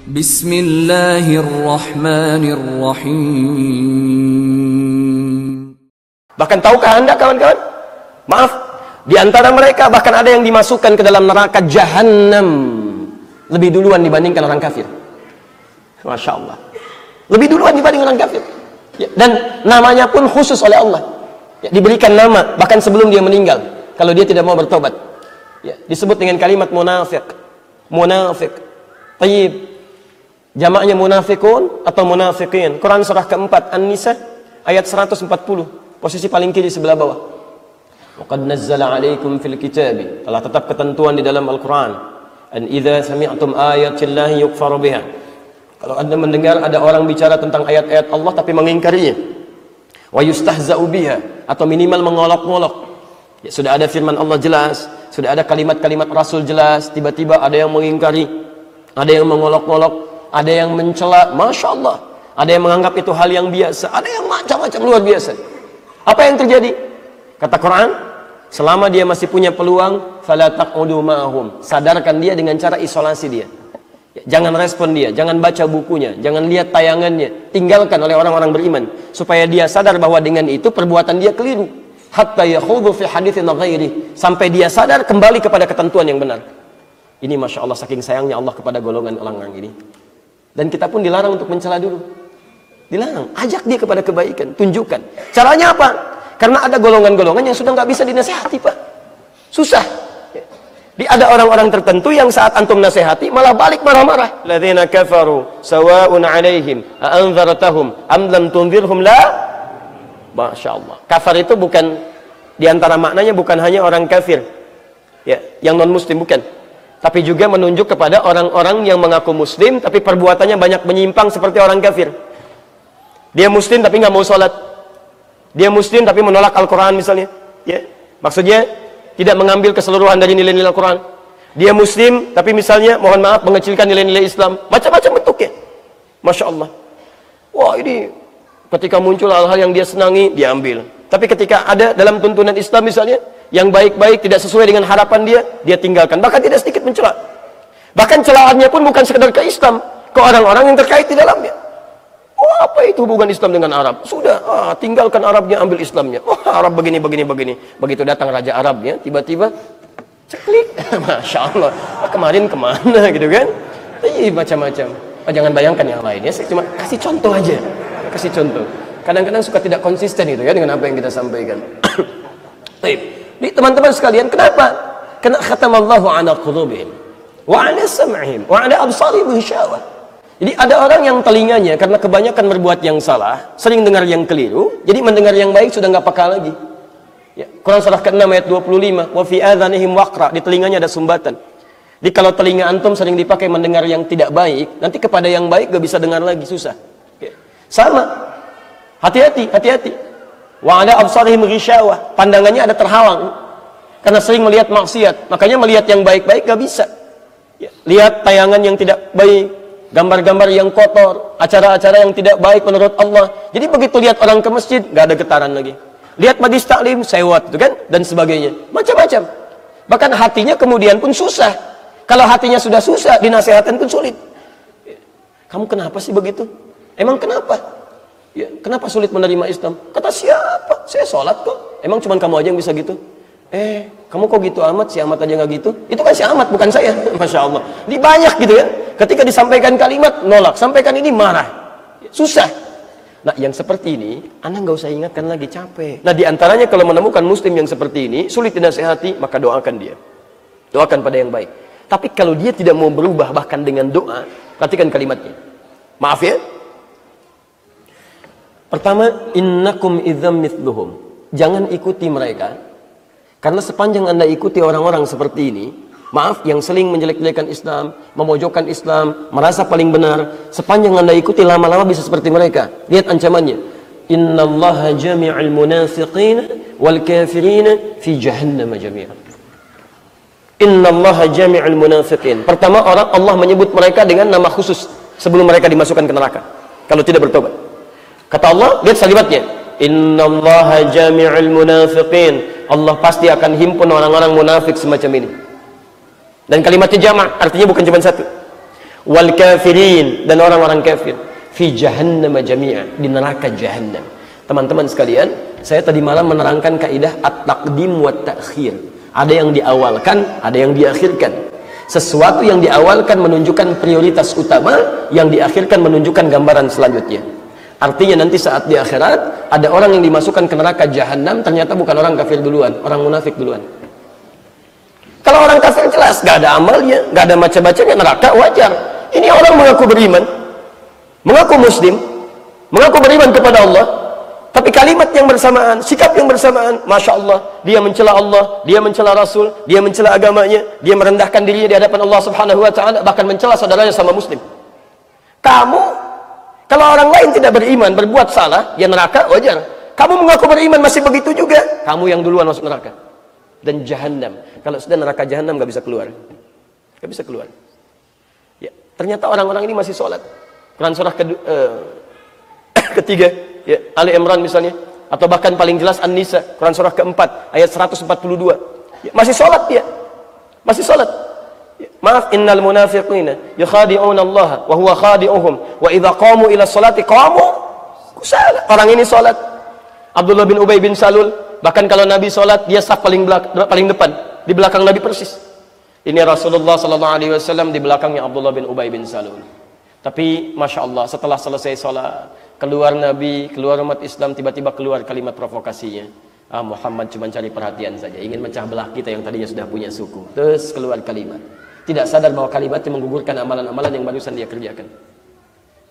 Bismillahirrahmanirrahim. Bahkan tahukah Anda kawan-kawan? Maaf, di antara mereka bahkan ada yang dimasukkan ke dalam neraka Jahannam lebih duluan dibandingkan orang kafir. Masya Allah. Lebih duluan dibanding orang kafir. Ya, dan namanya pun khusus oleh Allah. Ya, diberikan nama bahkan sebelum dia meninggal. Kalau dia tidak mau bertobat. Ya, disebut dengan kalimat munafik. Munafik. Tayyib. Jamaknya munafikun atau munafiqin. Quran surah keempat An-Nisa ayat 140. Posisi paling kiri sebelah bawah. Waqad nazzala 'alaikum fil kitabi. Telah tetap ketentuan di dalam Al-Qur'an. An idza sami'tum ayatillahi yukfaru biha. Kalau Anda mendengar ada orang bicara tentang ayat-ayat Allah tapi mengingkarinya. Wa yustahza'u biha, atau minimal mengolok-ngolok. Ya, sudah ada firman Allah jelas, sudah ada kalimat-kalimat Rasul jelas, tiba-tiba ada yang mengingkari, ada yang mengolok-ngolok, ada yang mencela, Masya Allah. Ada yang menganggap itu hal yang biasa, ada yang macam-macam luar biasa. Apa yang terjadi? Kata Quran, selama dia masih punya peluang, fala taqudu ma'ahum. Sadarkan dia dengan cara isolasi dia. Jangan respon dia, jangan baca bukunya, jangan lihat tayangannya. Tinggalkan oleh orang-orang beriman supaya dia sadar bahwa dengan itu perbuatan dia keliru. Hatta yakhudhu fi haditsin ghairi, sampai dia sadar kembali kepada ketentuan yang benar. Ini Masya Allah, saking sayangnya Allah kepada golongan orang-orang ini. Dan kita pun dilarang untuk mencela dulu. Dilarang, ajak dia kepada kebaikan, tunjukkan. Caranya apa? Karena ada golongan-golongan yang sudah nggak bisa dinasihati, Pak. Susah. Ada orang-orang tertentu yang saat antum nasihati malah balik marah-marah. Ladzina kafaru sawa'un 'alaihim a anzartahum am lam tunzirhum la. Masya Allah. Kafar itu bukan, diantara maknanya bukan hanya orang kafir, ya, yang non muslim, bukan. Tapi juga menunjuk kepada orang-orang yang mengaku muslim tapi perbuatannya banyak menyimpang seperti orang kafir. Dia muslim tapi nggak mau sholat. Dia muslim tapi menolak Al-Quran misalnya. Ya. Maksudnya tidak mengambil keseluruhan dari nilai-nilai Al-Quran. Dia muslim tapi misalnya, mohon maaf, mengecilkan nilai-nilai Islam. Macam-macam bentuknya. Masya Allah. Wah, ini ketika muncul hal-hal yang dia senangi, dia ambil. Tapi ketika ada dalam tuntunan Islam misalnya, yang baik-baik tidak sesuai dengan harapan dia tinggalkan. Bahkan tidak sedikit mencela. Bahkan celahannya pun bukan sekedar ke Islam, ke orang-orang yang terkait di dalamnya. Oh, apa itu hubungan Islam dengan Arab? Sudah, tinggalkan Arabnya, ambil Islamnya. Wah, Arab begini. Begitu datang Raja Arabnya, tiba-tiba ceklik. Masya Allah, kemarin kemana gitu kan? Macam-macam. Jangan bayangkan yang lainnya, saya cuma kasih contoh aja. Kasih contoh. Kadang-kadang suka tidak konsisten gitu ya dengan apa yang kita sampaikan. Jadi teman-teman sekalian, kenapa? Karena khatamallahu ala qulubihim wa ala sam'ihim wa ala absarihim ghishawah. Jadi ada orang yang telinganya karena kebanyakan berbuat yang salah, sering dengar yang keliru, jadi mendengar yang baik sudah nggak peka lagi. Ya, Quran surah ke-6 ayat 25, wa fi adhanihim waqra, di telinganya ada sumbatan. Jadi kalau telinga antum sering dipakai mendengar yang tidak baik, nanti kepada yang baik gak bisa dengar lagi, susah. Ya. Sama. Hati-hati. Wa ala absarihim ghishawah, pandangannya ada terhalang karena sering melihat maksiat, makanya melihat yang baik-baik gak bisa. Ya. Lihat tayangan yang tidak baik, gambar-gambar yang kotor, acara-acara yang tidak baik menurut Allah. Jadi begitu lihat orang ke masjid, gak ada getaran lagi. Lihat majlis taklim, sewot, itu kan, dan sebagainya. Macam-macam. Bahkan hatinya kemudian pun susah. Kalau hatinya sudah susah, dinasihatkan pun sulit. Kamu kenapa sih begitu? Emang kenapa? Ya, kenapa sulit menerima Islam? Kata siapa? Saya sholat kok. Emang cuma kamu aja yang bisa gitu? Kamu kok gitu amat, si amat aja nggak gitu? Itu kan si amat, bukan saya. Masya Allah. Ini banyak gitu ya. Ketika disampaikan kalimat, nolak. Sampaikan ini, marah. Susah. Nah, yang seperti ini, Anda nggak usah ingatkan lagi, capek. Nah, diantaranya kalau menemukan muslim yang seperti ini, sulit dinasihati, maka doakan dia. Doakan pada yang baik. Tapi kalau dia tidak mau berubah, bahkan dengan doa, perhatikan kalimatnya. Maaf ya. Pertama, innakum idzam mithluhum. Jangan ikuti mereka. Karena sepanjang Anda ikuti orang-orang seperti ini, maaf, yang seling menjelek-jelekan Islam, memojokkan Islam, merasa paling benar, sepanjang Anda ikuti, lama-lama bisa seperti mereka. Lihat ancamannya. Innallaha jami'al munafiqina wal kafirina fi jahannam jami'an. Innallaha jami'al munafiqin. Pertama, Allah menyebut mereka dengan nama khusus sebelum mereka dimasukkan ke neraka kalau tidak bertobat. Kata Allah, lihat kalimatnya. Innallaha jami'al munafiqin. Allah pasti akan himpun orang-orang munafik semacam ini. Dan kalimatnya jamak, artinya bukan cuma satu. wal kafirin, dan orang-orang kafir, fi jahannam jami'a, di neraka jahannam. Teman-teman sekalian, saya tadi malam menerangkan kaidah at-taqdim wa ta'khir. Ada yang diawalkan, ada yang diakhirkan. Sesuatu yang diawalkan menunjukkan prioritas utama, yang diakhirkan menunjukkan gambaran selanjutnya. Artinya nanti saat di akhirat ada orang yang dimasukkan ke neraka jahanam, ternyata bukan orang kafir duluan, orang munafik duluan. Kalau orang kafir jelas gak ada amalnya, gak ada baca-bacanya, neraka wajar. Ini orang mengaku beriman, mengaku muslim, mengaku beriman kepada Allah, tapi kalimat yang bersamaan, sikap yang bersamaan, Masya Allah, dia mencela Allah, dia mencela Rasul, dia mencela agamanya, dia merendahkan dirinya di hadapan Allah Subhanahu wa ta'ala, bahkan mencela saudaranya sama muslim. Kamu, kalau orang lain tidak beriman, berbuat salah, ya neraka wajar. Kamu mengaku beriman masih begitu juga, kamu yang duluan masuk neraka. Dan jahannam, kalau sudah neraka jahannam gak bisa keluar, gak bisa keluar. Ya, ternyata orang-orang ini masih sholat. Quran surah ketiga, ya, Ali Imran misalnya, atau bahkan paling jelas An-Nisa, Quran surah keempat ayat 142, ya, masih sholat dia, masih sholat. Ya, maaf, innal munafiqina yukhadi'una Allah wa huwa khadi'uhum wa idza qamu ila sholati qamu kusala. Orang ini sholat. Abdullah bin Ubay bin Salul, bahkan kalau Nabi sholat dia saf paling depan, di belakang Nabi persis. Ini Rasulullah sallallahu alaihi wasallam, di belakangnya Abdullah bin Ubay bin Salul. Tapi Masya Allah, setelah selesai sholat, keluar Nabi, keluar umat Islam, tiba-tiba keluar kalimat provokasinya. Muhammad cuma cari perhatian saja, ingin mencah belah kita yang tadinya sudah punya suku. Terus keluar kalimat, tidak sadar bahwa kalimatnya menggugurkan amalan-amalan yang barusan dia kerjakan.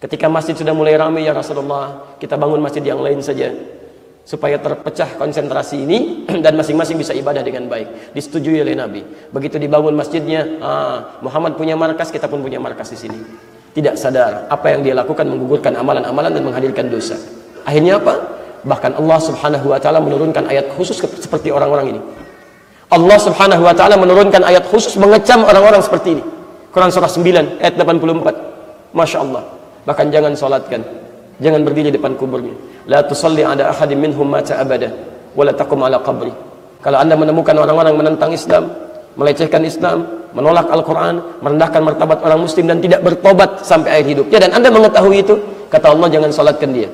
Ketika masjid sudah mulai ramai, ya Rasulullah, kita bangun masjid yang lain saja, supaya terpecah konsentrasi ini dan masing-masing bisa ibadah dengan baik. Disetujui oleh Nabi. Begitu dibangun masjidnya, Muhammad punya markas, kita pun punya markas di sini. Tidak sadar apa yang dia lakukan menggugurkan amalan-amalan dan menghadirkan dosa. Akhirnya apa? Bahkan Allah Subhanahu wa ta'ala menurunkan ayat khusus seperti orang-orang ini. Allah Subhanahu wa ta'ala menurunkan ayat khusus mengecam orang-orang seperti ini. Quran surah 9 ayat 84. Masya Allah. Bahkan jangan salatkan, jangan berdiri depan kuburnya. La tusalli ala ahadim minhum mata abada wa la taqum ala qabri. Kalau Anda menemukan orang-orang menentang Islam, melecehkan Islam, menolak Al-Quran, merendahkan martabat orang muslim dan tidak bertobat sampai akhir hidupnya, dan Anda mengetahui itu, kata Allah, jangan salatkan dia,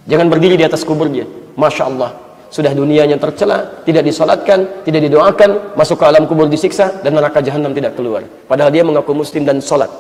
jangan berdiri di atas kuburnya. Masya Allah, sudah dunianya tercela, tidak disalatkan, tidak didoakan, masuk ke alam kubur disiksa, dan neraka jahanam tidak keluar, padahal dia mengaku muslim dan salat.